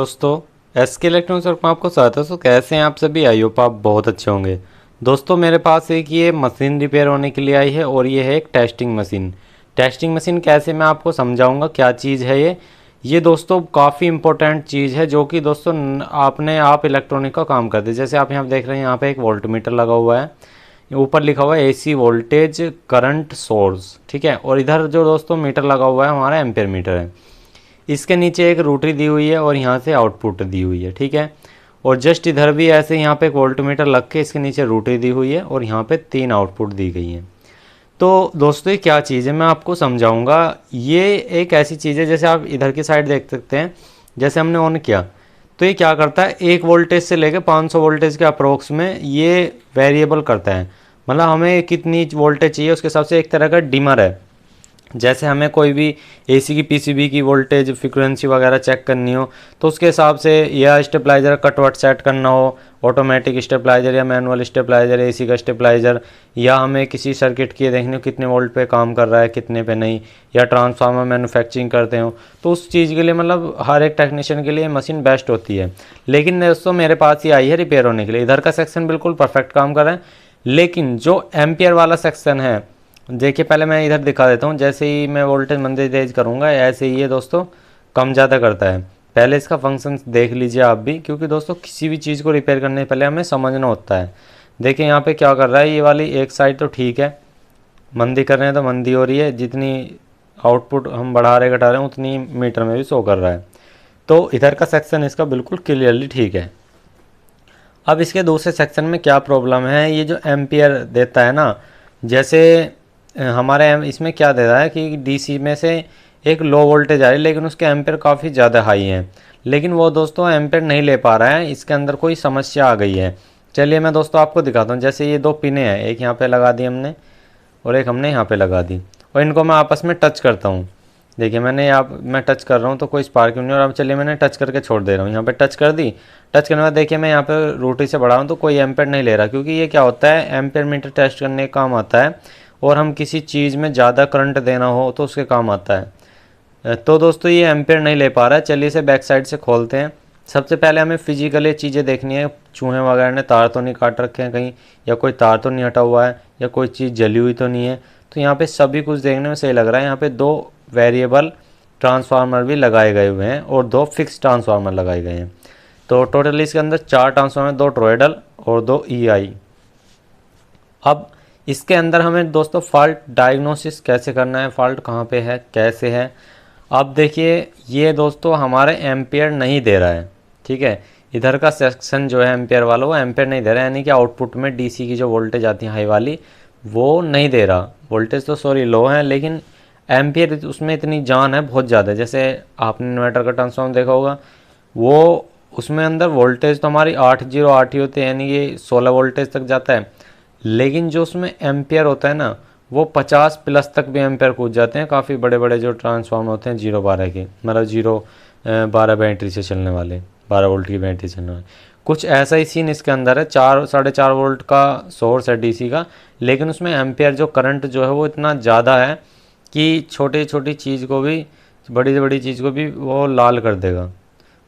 दोस्तों, SK electronics work में आपको स्वागत है। तो कैसे हैं आप सभी? आई होप आप बहुत अच्छे होंगे। दोस्तों, मेरे पास एक ये मशीन रिपेयर होने के लिए आई है और ये है एक टेस्टिंग मशीन। टेस्टिंग मशीन कैसे, मैं आपको समझाऊंगा क्या चीज़ है ये दोस्तों काफ़ी इंपॉर्टेंट चीज़ है जो कि दोस्तों आप इलेक्ट्रॉनिक का काम करते हैं। जैसे आप यहाँ देख रहे हैं, यहाँ पे एक वोल्ट मीटर लगा हुआ है, ऊपर लिखा हुआ है एसी वोल्टेज करंट सोर्स, ठीक है। और इधर जो दोस्तों मीटर लगा हुआ है हमारा एम्पेयर मीटर है। इसके नीचे एक रोटरी दी हुई है और यहाँ से आउटपुट दी हुई है, ठीक है। और जस्ट इधर भी ऐसे यहाँ पे एक वोल्टमीटर लग के इसके नीचे रोटरी दी हुई है और यहाँ पे 3 आउटपुट दी गई हैं। तो दोस्तों, ये क्या चीज़ है मैं आपको समझाऊंगा। ये एक ऐसी चीज़ है, जैसे आप इधर की साइड देख सकते हैं, जैसे हमने ऑन किया तो ये क्या करता है, 1 वोल्टेज से लेकर 500 वोल्टेज के अप्रोक्स में ये वेरिएबल करता है। मतलब हमें कितनी वोल्टेज चाहिए उसके हिसाब से एक तरह का डिमर है। जैसे हमें कोई भी एसी की पीसीबी की वोल्टेज फ्रिक्वेंसी वगैरह चेक करनी हो तो उसके हिसाब से, या स्टेबलाइजर कट वट सेट करना हो, ऑटोमेटिक स्टेबलाइजर या मैनुअल स्टेबलाइजर, एसी का स्टेबलाइजर, या हमें किसी सर्किट की देखनी हो कितने वोल्ट पे काम कर रहा है कितने पे नहीं, या ट्रांसफार्मर मैन्युफैक्चरिंग करते हो, तो उस चीज़ के लिए मतलब हर एक टेक्नीशियन के लिए मशीन बेस्ट होती है। लेकिन दोस्तों, मेरे पास ये आई है रिपेयर होने के लिए। इधर का सेक्शन बिल्कुल परफेक्ट काम कर रहा है, लेकिन जो एम्पियर वाला सेक्शन है, देखिए पहले मैं इधर दिखा देता हूँ। जैसे ही मैं वोल्टेज मंदी तेज करूँगा ऐसे ही ये दोस्तों कम ज़्यादा करता है। पहले इसका फंक्शन देख लीजिए आप भी, क्योंकि दोस्तों किसी भी चीज़ को रिपेयर करने से पहले हमें समझना होता है। देखिए यहाँ पे क्या कर रहा है, ये वाली एक साइड तो ठीक है, मंदी कर रहे हैं तो मंदी हो रही है, जितनी आउटपुट हम बढ़ा रहे घटा रहे हैं उतनी मीटर में भी शो कर रहा है। तो इधर का सेक्शन इसका बिल्कुल क्लियरली ठीक है। अब इसके दूसरे सेक्शन में क्या प्रॉब्लम है, ये जो एम्पियर देता है ना, जैसे हमारे इसमें क्या दे रहा है कि डीसी में से एक लो वोल्टेज आ रही है लेकिन उसके एम्पेयर काफ़ी ज़्यादा हाई हैं, लेकिन वो दोस्तों एम्पेयर नहीं ले पा रहा है, इसके अंदर कोई समस्या आ गई है। चलिए मैं दोस्तों आपको दिखाता हूँ। जैसे ये 2 पिनें हैं, एक यहाँ पे लगा दी हमने और एक हमने यहाँ पे लगा दी, और इनको मैं आपस में टच करता हूँ। देखिए मैं टच कर रहा हूँ तो कोई स्पार्क नहीं, और अब चलिए मैंने टच करके छोड़ दे रहा हूँ। यहाँ पे टच कर दी, टच करने के बाद देखिए मैं यहाँ पे रोटरी से बढ़ा हूँ तो कोई एम्पेयर नहीं ले रहा, क्योंकि ये क्या होता है, एम्पेयर मीटर टेस्ट करने का काम आता है, और हम किसी चीज़ में ज़्यादा करंट देना हो तो उसके काम आता है। तो दोस्तों ये एम्पेयर नहीं ले पा रहा है। चलिए इसे बैक साइड से खोलते हैं। सबसे पहले हमें फिजिकली चीज़ें देखनी है, चूहे वगैरह ने तार तो नहीं काट रखे हैं कहीं, या कोई तार तो नहीं हटा हुआ है, या कोई चीज़ जली हुई तो नहीं है। तो यहाँ पे सभी कुछ देखने में सही लग रहा है। यहाँ पे 2 वेरिएबल ट्रांसफार्मर भी लगाए गए हुए हैं और 2 फिक्स ट्रांसफार्मर लगाए गए हैं। तो टोटल इसके अंदर 4 ट्रांसफार्मर, 2 टोरॉइडल और 2 ईआई। अब इसके अंदर हमें दोस्तों फॉल्ट डायग्नोसिस कैसे करना है, फॉल्ट कहाँ पे है कैसे है। अब देखिए ये दोस्तों हमारे एम्पियर नहीं दे रहा है, ठीक है। इधर का सेक्शन जो है एम्पियर वाला, वो एम्पियर नहीं दे रहा है, यानी कि आउटपुट में डीसी की जो वोल्टेज आती है हाई वाली, वो नहीं दे रहा। वोल्टेज तो सॉरी लो है, लेकिन एम्पियर उसमें इतनी जान है बहुत ज़्यादा। जैसे आपने इन्वर्टर का ट्रांसफार्मर देखा होगा, वो उसमें अंदर वोल्टेज तो हमारी 808 ही होती है, यानी कि 16 वोल्टेज तक जाता है, लेकिन जो उसमें एम्पियर होता है ना, वो 50 प्लस तक भी एम्पियर कूद जाते हैं। काफ़ी बड़े बड़े जो ट्रांसफार्मर होते हैं 0-12 के, मतलब 0-12 बैटरी से चलने वाले, 12 वोल्ट की बैटरी से चलने वाले, कुछ ऐसा ही सीन इसके अंदर है। 4-4.5 वोल्ट का सोर्स है डीसी का, लेकिन उसमें एम्पियर जो करंट जो है वो इतना ज़्यादा है कि छोटी छोटी चीज़ को भी, बड़ी से बड़ी चीज़ को भी वो लाल कर देगा।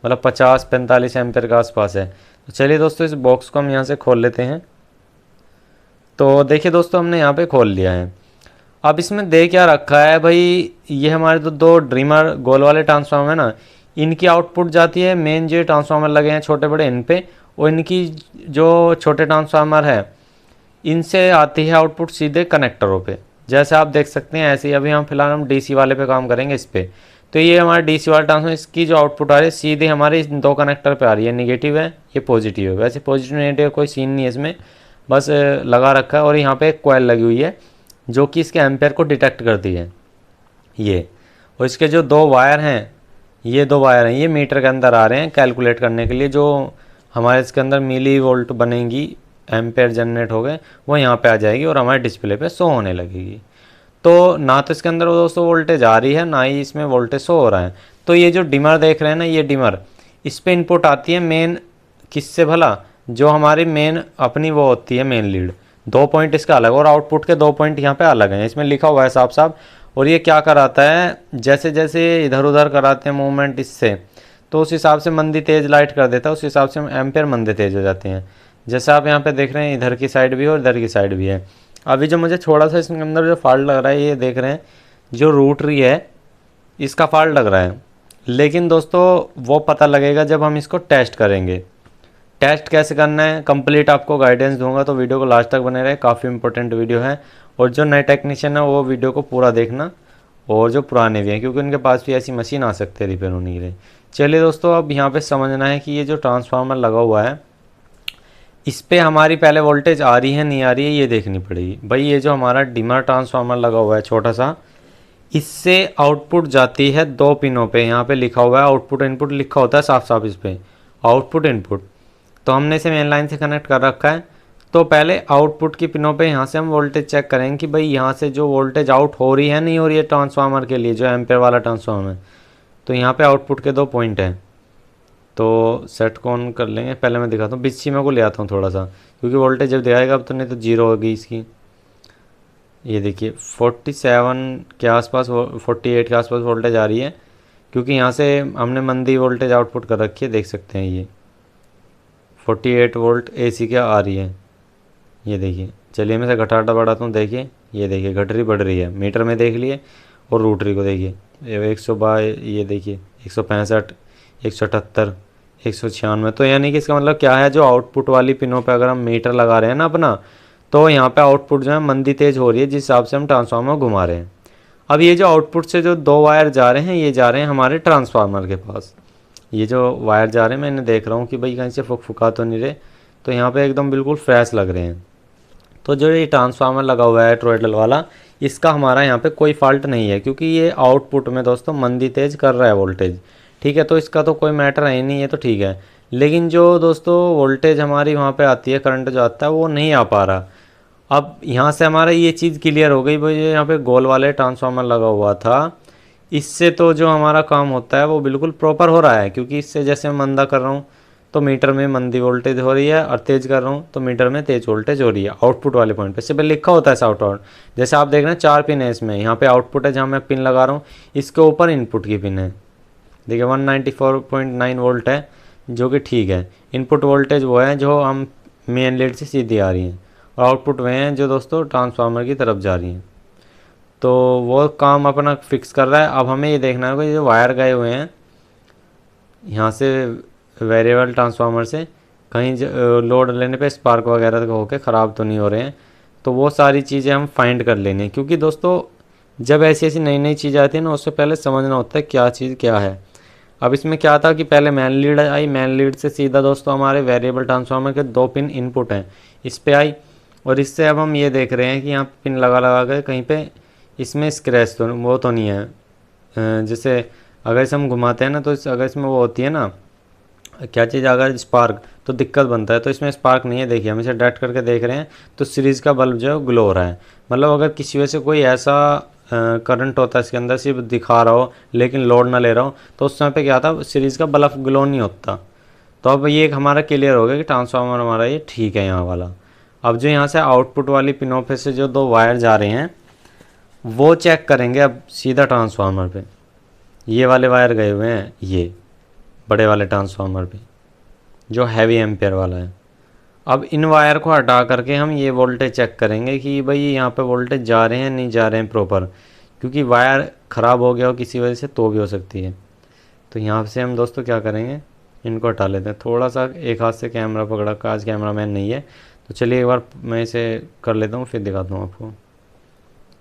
मतलब 50-45 एम्पियर के आसपास है। तो चलिए दोस्तों, इस बॉक्स को हम यहाँ से खोल लेते हैं। तो देखिए दोस्तों, हमने यहाँ पे खोल लिया है। अब इसमें दे क्या रखा है भाई, ये हमारे तो 2 ड्रीमर गोल वाले ट्रांसफार्मर है ना, इनकी आउटपुट जाती है मेन जो ट्रांसफार्मर लगे हैं छोटे बड़े इन पे, और इनकी जो छोटे ट्रांसफार्मर है इनसे आती है आउटपुट सीधे कनेक्टरों पे। जैसे आप देख सकते हैं ऐसे ही अभी हम फिलहाल डीसी वाले पे काम करेंगे इस पे। तो ये हमारा डीसी वाला ट्रांसफार्मर, इसकी जो आउटपुट आ रही है सीधे हमारे इस 2 कनेक्टर पे आ रही है। नेगेटिव है, ये पॉजिटिव है। वैसे पॉजिटिव नेगेटिव कोई सीन नहीं है इसमें, बस लगा रखा है। और यहाँ पे एक कॉइल लगी हुई है जो कि इसके एम्पेयर को डिटेक्ट करती है ये। और इसके जो 2 वायर हैं, ये 2 वायर हैं, ये मीटर के अंदर आ रहे हैं कैलकुलेट करने के लिए। जो हमारे इसके अंदर मिली वोल्ट बनेंगी, एम्पेयर जनरेट हो गए, वो यहाँ पे आ जाएगी और हमारे डिस्प्ले पे शो होने लगेगी। तो ना तो इसके अंदर दोस्तों वोल्टेज आ रही है, ना ही इसमें वोल्टेज शो हो रहा है। तो ये जो डिमर देख रहे हैं ना, ये डिमर, इस पर इनपुट आती है मेन, किससे भला, जो हमारी मेन अपनी वो होती है मेन लीड। 2 पॉइंट इसका अलग, और आउटपुट के 2 पॉइंट यहाँ पे अलग हैं, इसमें लिखा हुआ है साफ साफ। और ये क्या कराता है, जैसे जैसे इधर उधर कराते हैं मूवमेंट इससे, तो उस हिसाब से मंदी तेज़ लाइट कर देता है, उस हिसाब से एम्पेयर मंदे तेज़ हो जाते हैं। जैसे आप यहाँ पे देख रहे हैं इधर की साइड भी है और इधर की साइड भी है। अभी जो मुझे थोड़ा सा इसके अंदर जो फॉल्ट लग रहा है, ये देख रहे हैं जो रूटरी है इसका फॉल्ट लग रहा है। लेकिन दोस्तों वो पता लगेगा जब हम इसको टेस्ट करेंगे। टेस्ट कैसे करना है कंप्लीट आपको गाइडेंस दूंगा, तो वीडियो को लास्ट तक बने रहे, काफ़ी इंपॉर्टेंट वीडियो है। और जो नए टेक्नीशियन है वो वीडियो को पूरा देखना, और जो पुराने भी हैं क्योंकि उनके पास भी ऐसी मशीन आ सकती है रिपेयर होने के लिए। चलिए दोस्तों, अब यहाँ पे समझना है कि ये जो ट्रांसफार्मर लगा हुआ है इस पर हमारी पहले वोल्टेज आ रही है नहीं आ रही है ये देखनी पड़ेगी। भाई ये जो हमारा डिमर ट्रांसफार्मर लगा हुआ है छोटा सा, इससे आउटपुट जाती है 2 पिनों पे। यहाँ पे लिखा हुआ है आउटपुट इनपुट लिखा होता है साफ साफ इस पर, आउटपुट इनपुट। तो हमने इसे मेन लाइन से कनेक्ट कर रखा है। तो पहले आउटपुट की पिनों पे यहाँ से हम वोल्टेज चेक करेंगे कि भाई यहाँ से जो वोल्टेज आउट हो रही है नहीं हो रही है ट्रांसफार्मर के लिए, जो एम्पेयर वाला ट्रांसफार्मर है। तो यहाँ पे आउटपुट के 2 पॉइंट हैं। तो सेट को ऑन कर लेंगे। पहले मैं दिखाता हूँ, बीच सीमा को ले आता हूँ थोड़ा सा, क्योंकि वोल्टेज जब दिखाएगा अब तो नहीं तो 0 होगी इसकी। ये देखिए 47 के आसपास 48 के आसपास वोल्टेज आ रही है, क्योंकि यहाँ से हमने मंदी वोल्टेज आउटपुट कर रखी है, देख सकते हैं ये 48 वोल्ट AC क्या आ रही है। ये देखिए, चलिए मैं इसे घटाटा बढ़ाता हूँ। देखिए ये देखिए घट रही बढ़ रही है, मीटर में देख लिए। और रूटरी को देखिए 122, ये देखिए 165, 178, 196। तो यानी कि इसका मतलब क्या है, जो आउटपुट वाली पिनों पे अगर हम मीटर लगा रहे हैं ना अपना, तो यहाँ पे आउटपुट जो है मंदी तेज हो रही है जिस हिसाब से हम ट्रांसफार्मर घुमा रहे हैं। अब ये जो आउटपुट से जो 2 वायर जा रहे हैं ये जा रहे हैं हमारे ट्रांसफार्मर के पास। ये जो वायर जा रहे हैं मैं इन्हें देख रहा हूँ कि भाई कहीं से फुका तो नहीं रहे, तो यहाँ पे एकदम बिल्कुल फ्रेश लग रहे हैं। तो जो ये ट्रांसफार्मर लगा हुआ है टोरॉइडल वाला, इसका हमारा यहाँ पे कोई फॉल्ट नहीं है, क्योंकि ये आउटपुट में दोस्तों मंदी तेज कर रहा है वोल्टेज। ठीक है, तो इसका तो कोई मैटर है ही नहीं, है तो ठीक है। लेकिन जो दोस्तों वोल्टेज हमारी वहाँ पे आती है, करंट जो आता है वो नहीं आ पा रहा। अब यहाँ से हमारा ये चीज़ क्लियर हो गई भाई, यहाँ पे गोल वाले ट्रांसफार्मर लगा हुआ था, इससे तो जो हमारा काम होता है वो बिल्कुल प्रॉपर हो रहा है। क्योंकि इससे जैसे मैं मंदा कर रहा हूँ तो मीटर में मंदी वोल्टेज हो रही है, और तेज़ कर रहा हूँ तो मीटर में तेज़ वोल्टेज हो रही है आउटपुट वाले पॉइंट पे। सिर्फ लिखा होता है साउट आउट। जैसे आप देख रहे हैं 4 पिन है इसमें, यहाँ पे आउटपुट है जहाँ मैं पिन लगा रहा हूँ, इसके ऊपर इनपुट की पिन है। देखिए 194.9 वोल्ट है, जो कि ठीक है। इनपुट वोल्टेज वो है जो हम मेन लीड से सीधी आ रही हैं, और आउटपुट वह हैं जो दोस्तों ट्रांसफार्मर की तरफ जा रही हैं। तो वो काम अपना फिक्स कर रहा है। अब हमें ये देखना है कि जो वायर गए हुए हैं यहाँ से वेरिएबल ट्रांसफार्मर से, कहीं लोड लेने पे स्पार्क वगैरह होके ख़राब तो नहीं हो रहे हैं। तो वो सारी चीज़ें हम फाइंड कर लेंगे, क्योंकि दोस्तों जब ऐसी ऐसी नई नई चीज़ आती है ना, उससे पहले समझना होता है क्या चीज़ क्या है। अब इसमें क्या था कि पहले man lead I, man lead से सीधा दोस्तों हमारे वेरिएबल ट्रांसफार्मर के 2 पिन इनपुट हैं, इस पे आई। और इससे अब हम ये देख रहे हैं कि यहाँ पिन लगा लगा कर कहीं पे इसमें स्क्रैच तो वो तो नहीं है। जैसे अगर इसे हम घुमाते हैं ना, तो अगर इसमें वो होती है ना क्या चीज़, अगर स्पार्क, तो दिक्कत बनता है। तो इसमें स्पार्क नहीं है। देखिए हम इसे डाइट करके देख रहे हैं तो सीरीज़ का बल्ब जो है ग्लो हो रहा है। मतलब अगर किसी वजह से कोई ऐसा करंट होता है इसके अंदर, सिर्फ दिखा रहा हो लेकिन लोड ना ले रहा हो, तो उस समय पे क्या था, सीरीज़ का बल्ब ग्लो नहीं होता। तो अब ये एक हमारा क्लियर हो गया कि ट्रांसफार्मर हमारा ये ठीक है यहाँ वाला। अब जो यहाँ से आउटपुट वाली पिनों पे से जो 2 वायर जा रहे हैं वो चेक करेंगे अब सीधा ट्रांसफार्मर पे। ये वाले वायर गए हुए हैं ये बड़े वाले ट्रांसफार्मर पे जो हैवी एम्पेयर वाला है। अब इन वायर को हटा करके हम ये वोल्टेज चेक करेंगे कि भाई यहाँ पे वोल्टेज जा रहे हैं नहीं जा रहे हैं प्रॉपर, क्योंकि वायर ख़राब हो गया हो किसी वजह से तो भी हो सकती है। तो यहाँ से हम दोस्तों क्या करेंगे, इनको हटा लेते हैं। थोड़ा सा एक हाथ से कैमरा पकड़ा, आज कैमरा मैन नहीं है, तो चलिए एक बार मैं इसे कर लेता हूँ फिर दिखाता हूँ आपको।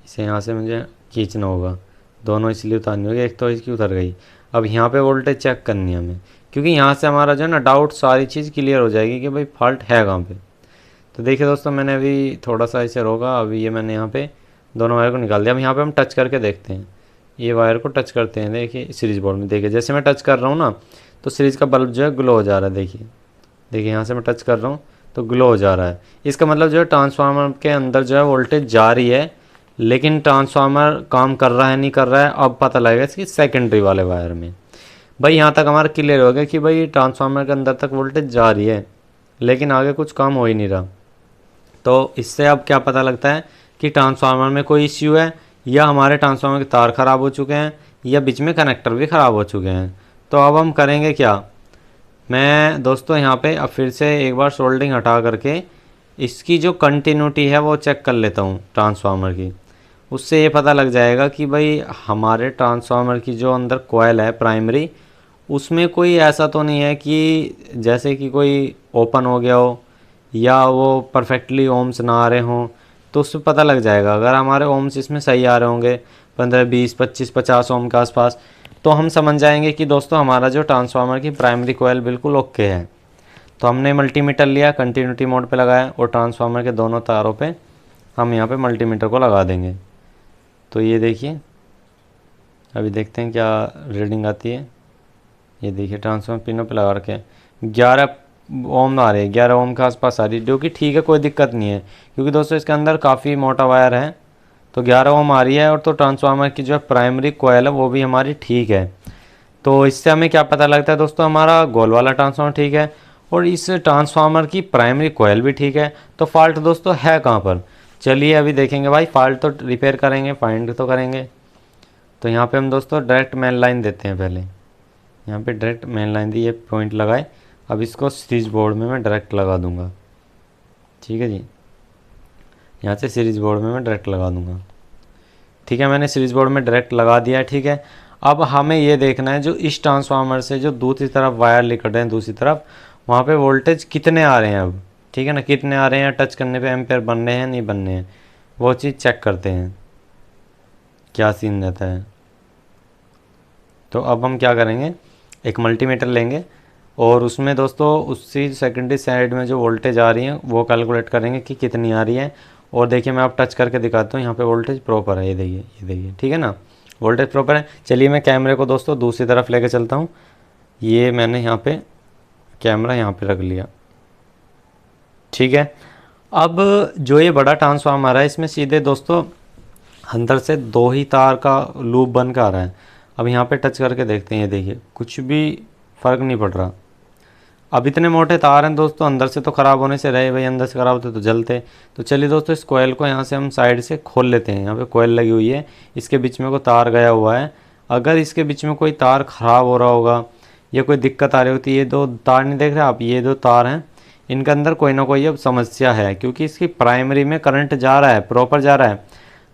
इसे यहाँ से मुझे खींचना होगा, दोनों इसलिए उतारनी होगी, एक तो इसकी उतर गई। अब यहाँ पे वोल्टेज चेक करनी है हमें, क्योंकि यहाँ से हमारा जो है ना डाउट सारी चीज़ क्लियर हो जाएगी कि भाई फॉल्ट है कहाँ पे। तो देखिए दोस्तों मैंने अभी थोड़ा सा इसे रोका, अभी ये मैंने यहाँ पे दोनों वायर को निकाल दिया। अब यहाँ पे हम टच करके देखते हैं, ये वायर को टच करते हैं। देखिए सीरीज बोर्ड में देखिए जैसे मैं टच कर रहा हूँ ना, तो सीरीज का बल्ब जो है ग्लो हो जा रहा है। देखिए यहाँ से मैं टच कर रहा हूँ तो ग्लो हो जा रहा है। इसका मतलब जो है ट्रांसफार्मर के अंदर जो है वोल्टेज जा रही है, लेकिन ट्रांसफार्मर काम कर रहा है नहीं कर रहा है अब पता लगेगा इसकी सेकेंडरी वाले वायर में। भाई यहाँ तक हमारा क्लियर हो गया कि भाई ट्रांसफार्मर के अंदर तक वोल्टेज जा रही है, लेकिन आगे कुछ काम हो ही नहीं रहा। तो इससे अब क्या पता लगता है कि ट्रांसफार्मर में कोई इश्यू है, या हमारे ट्रांसफार्मर के तार ख़राब हो चुके हैं, या बीच में कनेक्टर भी ख़राब हो चुके हैं। तो अब हम करेंगे क्या, मैं दोस्तों यहाँ पे अब फिर से एक बार सोल्डरिंग हटा करके इसकी जो कंटिन्यूटी है वो चेक कर लेता हूँ ट्रांसफार्मर की। उससे ये पता लग जाएगा कि भाई हमारे ट्रांसफार्मर की जो अंदर कोयल है प्राइमरी, उसमें कोई ऐसा तो नहीं है कि जैसे कि कोई ओपन हो गया हो या वो परफेक्टली ओम्स ना आ रहे हों। तो उससे पता लग जाएगा अगर हमारे ओम्स इसमें सही आ रहे होंगे 15 20 25 50 ओम के आसपास, तो हम समझ जाएंगे कि दोस्तों हमारा जो ट्रांसफार्मर की प्राइमरी कोयल बिल्कुल ओके है। तो हमने मल्टीमीटर लिया, कंटिन्यूटी मोड पे लगाया और ट्रांसफार्मर के दोनों तारों पे हम यहाँ पे मल्टीमीटर को लगा देंगे। तो ये देखिए अभी देखते हैं क्या रीडिंग आती है। ये देखिए ट्रांसफार्मर पिनों पे लगा रखे हैं, 11 ओम आ रही है, 11 ओम के आसपास आ रही है, जो कि ठीक है, कोई दिक्कत नहीं है क्योंकि दोस्तों इसके अंदर काफ़ी मोटा वायर है। तो 11 ओम आ रही है और तो ट्रांसफार्मर की जो है प्राइमरी कोयल है वो भी हमारी ठीक है। तो इससे हमें क्या पता लगता है दोस्तों, हमारा गोल वाला ट्रांसफार्मर ठीक है और इस ट्रांसफार्मर की प्राइमरी कोयल भी ठीक है। तो फॉल्ट दोस्तों है कहाँ पर, चलिए अभी देखेंगे भाई। फॉल्ट तो रिपेयर करेंगे, फाइंड तो करेंगे। तो यहाँ पे हम दोस्तों डायरेक्ट मेन लाइन देते हैं, पहले यहाँ पे डायरेक्ट मेन लाइन दी, ये पॉइंट लगाए। अब इसको सीरीज बोर्ड में मैं डायरेक्ट लगा दूंगा, ठीक है जी। यहाँ से सीरीज बोर्ड में मैं डायरेक्ट लगा दूंगा, ठीक है। मैंने सीरीज बोर्ड में डायरेक्ट लगा दिया है, ठीक है। अब हमें ये देखना है जो इस ट्रांसफार्मर से जो दूसरी तरफ वायर निकल रहे हैं दूसरी तरफ, वहाँ पे वोल्टेज कितने आ रहे हैं अब, ठीक है ना, कितने आ रहे हैं, टच करने पे एम्पेयर बन रहे हैं नहीं बन रहे हैं, वो चीज़ चेक करते हैं क्या सीन रहता है। तो अब हम क्या करेंगे, एक मल्टीमीटर लेंगे और उसमें दोस्तों उसी सेकेंडरी साइड में जो वोल्टेज आ रही है वो कैलकुलेट करेंगे कि कितनी आ रही है। और देखिए मैं आप टच करके दिखाता हूँ, यहाँ पे वोल्टेज प्रॉपर है, ये देखिए ठीक है ना, वोल्टेज प्रॉपर है। चलिए मैं कैमरे को दोस्तों दूसरी तरफ लेके चलता हूँ। ये मैंने यहाँ पे कैमरा यहाँ पे रख लिया, ठीक है। अब जो ये बड़ा ट्रांसफार्मर है इसमें सीधे दोस्तों अंदर से 2 ही तार का लूप बन कर आ रहा है। अब यहाँ पे टच करके देखते हैं, ये देखिए कुछ भी फ़र्क नहीं पड़ रहा। अब इतने मोटे तार हैं दोस्तों, अंदर से तो ख़राब होने से रहे भाई, अंदर से ख़राब होते तो जलते। तो चलिए दोस्तों इस कोयल को यहाँ से हम साइड से खोल लेते हैं। यहाँ पे कोयल लगी हुई है, इसके बीच में कोई तार गया हुआ है। अगर इसके बीच में कोई तार ख़राब हो रहा होगा या कोई दिक्कत आ रही होती है, ये 2 तार नहीं देख रहे आप, ये 2 तार हैं, इनके अंदर कोई ना कोई अब समस्या है क्योंकि इसकी प्राइमरी में करंट जा रहा है, प्रॉपर जा रहा है,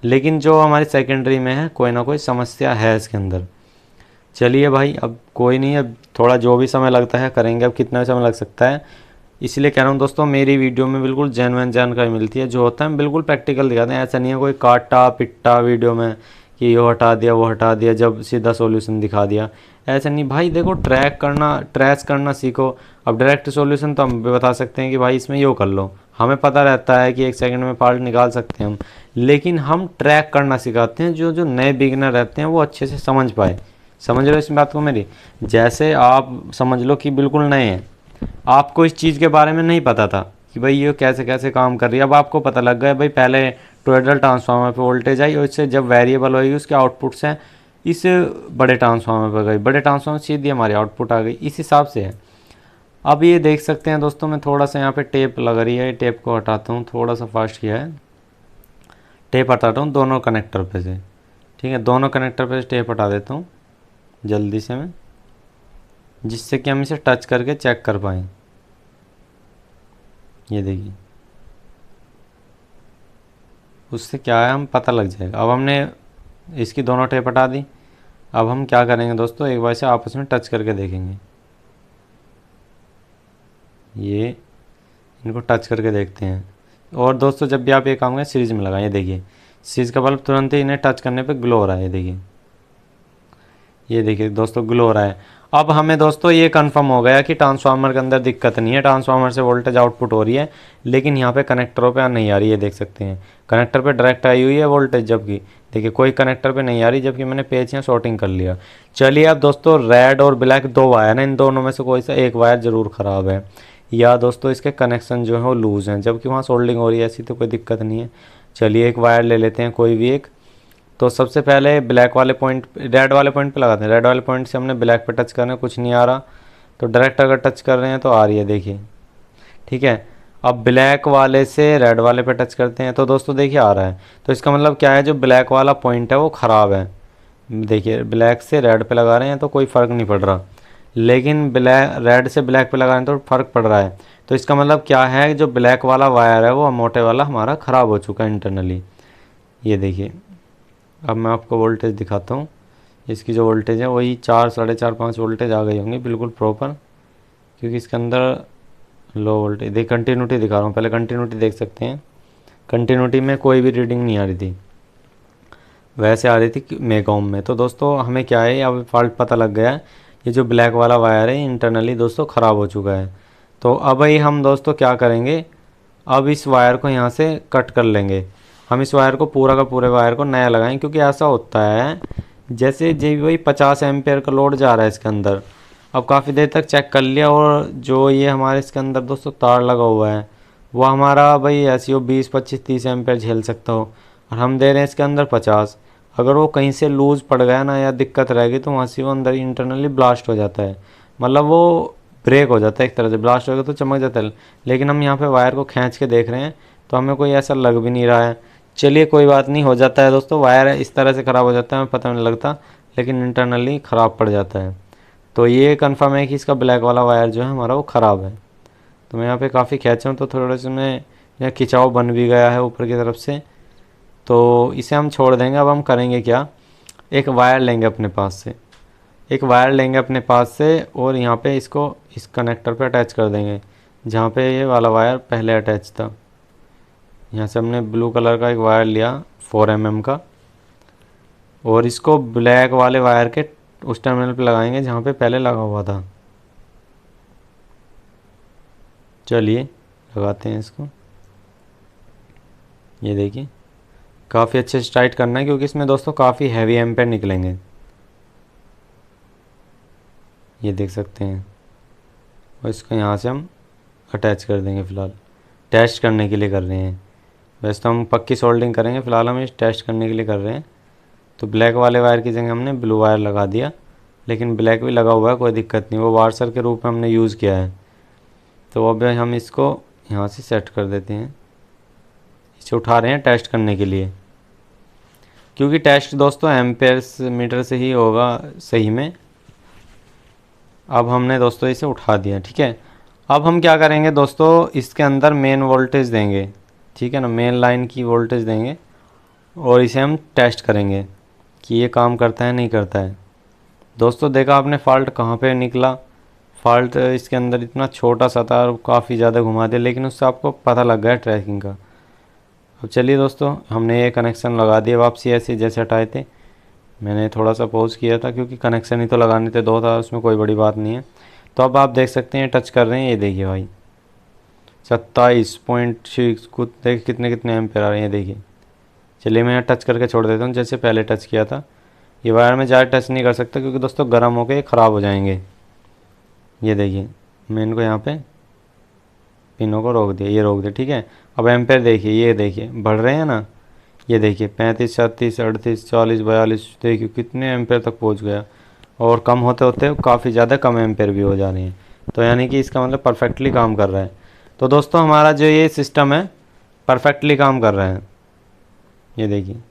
लेकिन जो हमारी सेकेंडरी में है कोई ना कोई समस्या है इसके अंदर। चलिए भाई अब कोई नहीं, अब थोड़ा जो भी समय लगता है करेंगे, अब कितना समय लग सकता है। इसलिए कह रहा हूँ दोस्तों मेरी वीडियो में बिल्कुल जेन्युइन जानकारी मिलती है, जो होता है हम बिल्कुल प्रैक्टिकल दिखाते हैं। ऐसा नहीं है कोई काटा पिट्टा वीडियो में कि ये हटा दिया वो हटा दिया जब सीधा सॉल्यूशन दिखा दिया, ऐसा नहीं भाई। देखो ट्रैस करना सीखो। अब डायरेक्ट सॉल्यूशन तो हम भी बता सकते हैं कि भाई इसमें यो कर लो, हमें पता रहता है कि 1 सेकंड में फॉल्ट निकाल सकते हैं हम, लेकिन हम ट्रैक करना सिखाते हैं जो जो नए बिगिनर रहते हैं वो अच्छे से समझ पाए। समझ रहे हो इस बात को मेरी, जैसे आप समझ लो कि बिल्कुल नए हैं, आपको इस चीज़ के बारे में नहीं पता था कि भाई ये कैसे कैसे काम कर रही है, अब आपको पता लग गया। भाई पहले टोटल ट्रांसफार्मर पे वोल्टेज आई और इससे जब वेरिएबल होगी उसके आउटपुट से इस बड़े ट्रांसफार्मर पर गई, बड़े ट्रांसफार्मर सीधी हमारी आउटपुट आ गई, इस हिसाब से है। अब ये देख सकते हैं दोस्तों, मैं थोड़ा सा यहाँ पे टेप लग रही है, टेप को हटाता हूँ, थोड़ा सा फास्ट किया है, टेप हटाता हूँ दोनों कनेक्टर पे से, ठीक है। दोनों कनेक्टर पे से टेप हटा देता हूँ जल्दी से मैं, जिससे कि हम इसे टच करके चेक कर पाएँ। ये देखिए उससे क्या है हम पता लग जाएगा। अब हमने इसकी दोनों टेप हटा दी। अब हम क्या करेंगे दोस्तों, एक बार से आपस में टच करके देखेंगे, ये इनको टच करके देखते हैं। और दोस्तों जब भी आप ये काम करें सीरीज में लगाएं, ये देखिए सीरीज का बल्ब तुरंत ही इन्हें टच करने पे ग्लो हो रहा है, ये देखिए दोस्तों ग्लो हो रहा है। अब हमें दोस्तों ये कंफर्म हो गया कि ट्रांसफार्मर के अंदर दिक्कत नहीं है, ट्रांसफार्मर से वोल्टेज आउटपुट हो रही है, लेकिन यहाँ पे कनेक्टरों पे नहीं आ रही है। देख सकते हैं कनेक्टर पे डायरेक्ट आई हुई है वोल्टेज, जबकि देखिए कोई कनेक्टर पे नहीं आ रही, जबकि मैंने पेज यहाँ शॉर्टिंग कर लिया। चलिए अब दोस्तों रेड और ब्लैक 2 वायर हैं, इन दोनों में से कोई सा एक वायर ज़रूर ख़राब है, या दोस्तों इसके कनेक्शन जो है वो लूज़ हैं, जबकि वहाँ सोल्डिंग हो रही है, ऐसी तो कोई दिक्कत नहीं है। चलिए एक वायर ले लेते हैं कोई भी एक। तो सबसे पहले ब्लैक वाले पॉइंट, रेड वाले पॉइंट पे लगाते हैं। रेड वाले पॉइंट से हमने ब्लैक पे टच करना है, कुछ नहीं आ रहा, तो डायरेक्ट अगर टच कर रहे हैं तो आ रही है, देखिए ठीक है। अब ब्लैक वाले से रेड वाले पे टच करते हैं तो दोस्तों देखिए आ रहा है। तो इसका मतलब क्या है, जो ब्लैक वाला पॉइंट है वो ख़राब है। देखिए ब्लैक से रेड पे लगा रहे हैं तो कोई फ़र्क नहीं पड़ रहा। लेकिन ब्लैक रेड से ब्लैक पे लगाने तो फ़र्क पड़ रहा है। तो इसका मतलब क्या है, जो ब्लैक वाला वायर है वो मोटे वाला हमारा ख़राब हो चुका है इंटरनली। ये देखिए, अब मैं आपको वोल्टेज दिखाता हूँ। इसकी जो वोल्टेज है वही 4, 4.5, 5 वोल्टेज आ गई होंगी बिल्कुल प्रॉपर, क्योंकि इसके अंदर लो वोल्टेज देख, कंटिन्यूटी दिखा रहा हूँ, पहले कंटिन्यूटी देख सकते हैं। कंटिन्यूटी में कोई भी रीडिंग नहीं आ रही थी, वैसे आ रही थी मेगा ओम में। तो दोस्तों हमें क्या है, अब फॉल्ट पता लग गया है। ये जो ब्लैक वाला वायर है इंटरनली दोस्तों ख़राब हो चुका है। तो अब ही हम दोस्तों क्या करेंगे, अब इस वायर को यहाँ से कट कर लेंगे। हम इस वायर को पूरा का पूरे वायर को नया लगाएं, क्योंकि ऐसा होता है जैसे जी वही 50 एम्पेयर का लोड जा रहा है इसके अंदर। अब काफ़ी देर तक चेक कर लिया, और जो ये हमारे इसके अंदर दोस्तों तार लगा हुआ है वो हमारा भाई ऐसी हो 20, 25, 30 एम्पेयर झेल सकता हो, और हम दे रहे हैं इसके अंदर 50। अगर वो कहीं से लूज़ पड़ गया ना या दिक्कत रहेगी तो वहाँ से वो अंदर इंटरनली ब्लास्ट हो जाता है, मतलब वो ब्रेक हो जाता है एक तरह से। ब्लास्ट होगा तो चमक जाता है, लेकिन हम यहाँ पे वायर को खींच के देख रहे हैं तो हमें कोई ऐसा लग भी नहीं रहा है। चलिए कोई बात नहीं, हो जाता है दोस्तों, वायर इस तरह से ख़राब हो जाता है, हमें पता नहीं लगता, लेकिन इंटरनली ख़राब पड़ जाता है। तो ये कंफर्म है कि इसका ब्लैक वाला वायर जो है हमारा वो ख़राब है। तो मैं यहाँ पे काफ़ी खींचा हूँ तो थोड़े से में यहाँ खिंचाव बन भी गया है ऊपर की तरफ से। तो इसे हम छोड़ देंगे। अब हम करेंगे क्या, एक वायर लेंगे अपने पास से, एक वायर लेंगे अपने पास से, और यहाँ पे इसको इस कनेक्टर पे अटैच कर देंगे जहाँ पे ये वाला वायर पहले अटैच था। यहाँ से हमने ब्लू कलर का एक वायर लिया 4 mm का, और इसको ब्लैक वाले वायर के उस टर्मिनल पे लगाएंगे जहाँ पे पहले लगा हुआ था। चलिए लगाते हैं इसको। ये देखिए, काफ़ी अच्छे से टाइट करना है, क्योंकि इसमें दोस्तों काफ़ी हैवी एम्पेयर निकलेंगे, ये देख सकते हैं। और इसको यहाँ से हम अटैच कर देंगे, फ़िलहाल टेस्ट करने के लिए कर रहे हैं। वैसे तो हम पक्की सोल्डिंग करेंगे, फ़िलहाल हम इस टेस्ट करने के लिए कर रहे हैं। तो ब्लैक वाले वायर की जगह हमने ब्लू वायर लगा दिया, लेकिन ब्लैक भी लगा हुआ है, कोई दिक्कत नहीं, वो वार्सर के रूप में हमने यूज़ किया है। तो अब हम इसको यहाँ से सेट कर देते हैं, इसे उठा रहे हैं टेस्ट करने के लिए, क्योंकि टेस्ट दोस्तों एम्पेयर्स मीटर से ही होगा सही में। अब हमने दोस्तों इसे उठा दिया, ठीक है। अब हम क्या करेंगे दोस्तों, इसके अंदर मेन वोल्टेज देंगे, ठीक है ना, मेन लाइन की वोल्टेज देंगे, और इसे हम टेस्ट करेंगे कि ये काम करता है नहीं करता है। दोस्तों देखा आपने फॉल्ट कहाँ पे निकला, फॉल्ट इसके अंदर इतना छोटा सा था और काफ़ी ज़्यादा घुमा दिया, लेकिन उससे आपको पता लग गया ट्रैकिंग का। अब चलिए दोस्तों, हमने ये कनेक्शन लगा दिया वापसी, ऐसे जैसे हटाए थे। मैंने थोड़ा सा पॉज किया था क्योंकि कनेक्शन ही तो लगाने थे, 2 था, उसमें कोई बड़ी बात नहीं है। तो अब आप देख सकते हैं टच कर रहे हैं, ये देखिए भाई 27.6 कुछ देख कितने कितने एम्पेयर आ रहे हैं, देखिए। चलिए मैं यहाँ टच करके छोड़ देता हूँ जैसे पहले टच किया था। ये वायर में ज़्यादा टच नहीं कर सकता क्योंकि दोस्तों गर्म होकर ये ख़राब हो जाएंगे। ये देखिए, मैं इनको यहाँ पे पिनों को रोक दिया, ये रोक दिया, ठीक है। अब एम्पेयर देखिए, ये देखिए बढ़ रहे हैं ना, ये देखिए 35, 37, 38, 40, 42, देखिए कितने एम्पेयर तक पहुँच गया, और कम होते होते काफ़ी ज़्यादा कम एम्पेयर भी हो जा रहे हैं। तो यानी कि इसका मतलब परफेक्टली काम कर रहा है। तो दोस्तों हमारा जो ये सिस्टम है परफेक्टली काम कर रहा है, ये देखिए।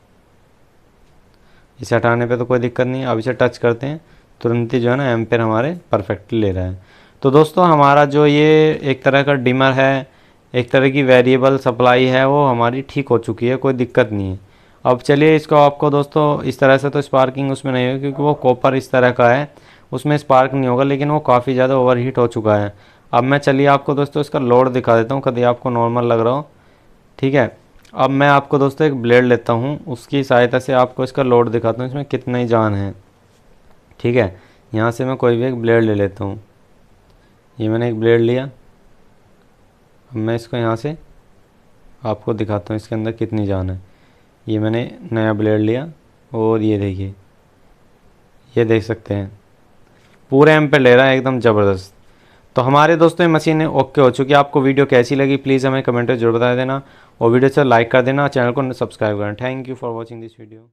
इसे हटाने पे तो कोई दिक्कत नहीं है। अब इसे टच करते हैं, तुरंत ही जो है ना एम्पेयर हमारे परफेक्टली ले रहा है। तो दोस्तों हमारा जो ये एक तरह का डिमर है, एक तरह की वेरिएबल सप्लाई है, वो हमारी ठीक हो चुकी है, कोई दिक्कत नहीं है। अब चलिए इसको आपको दोस्तों इस तरह से तो स्पार्किंग उसमें नहीं होगी क्योंकि वो कॉपर इस तरह का है, उसमें स्पार्क नहीं होगा, लेकिन वो काफ़ी ज़्यादा ओवरहीट हो चुका है। अब मैं चलिए आपको दोस्तों इसका लोड दिखा देता हूँ, कभी आपको नॉर्मल लग रहा हो, ठीक है। अब मैं आपको दोस्तों एक ब्लेड लेता हूँ, उसकी सहायता से आपको इसका लोड दिखाता हूँ, इसमें कितना ही जान है, ठीक है। यहाँ से मैं कोई भी एक ब्लेड ले लेता हूँ, ये मैंने एक ब्लेड लिया। अब मैं इसको यहाँ से आपको दिखाता हूँ इसके अंदर कितनी जान है। ये मैंने नया ब्लेड लिया, और ये देखिए, ये देख सकते हैं पूरे एम पे ले रहा है एकदम ज़बरदस्त। तो हमारे दोस्तों ये मशीनें ओके हो चुकी है। आपको वीडियो कैसी लगी प्लीज़ हमें कमेंट में जरूर बता देना, और वीडियो से लाइक कर देना, चैनल को सब्सक्राइब करना। Thank you for watching this video.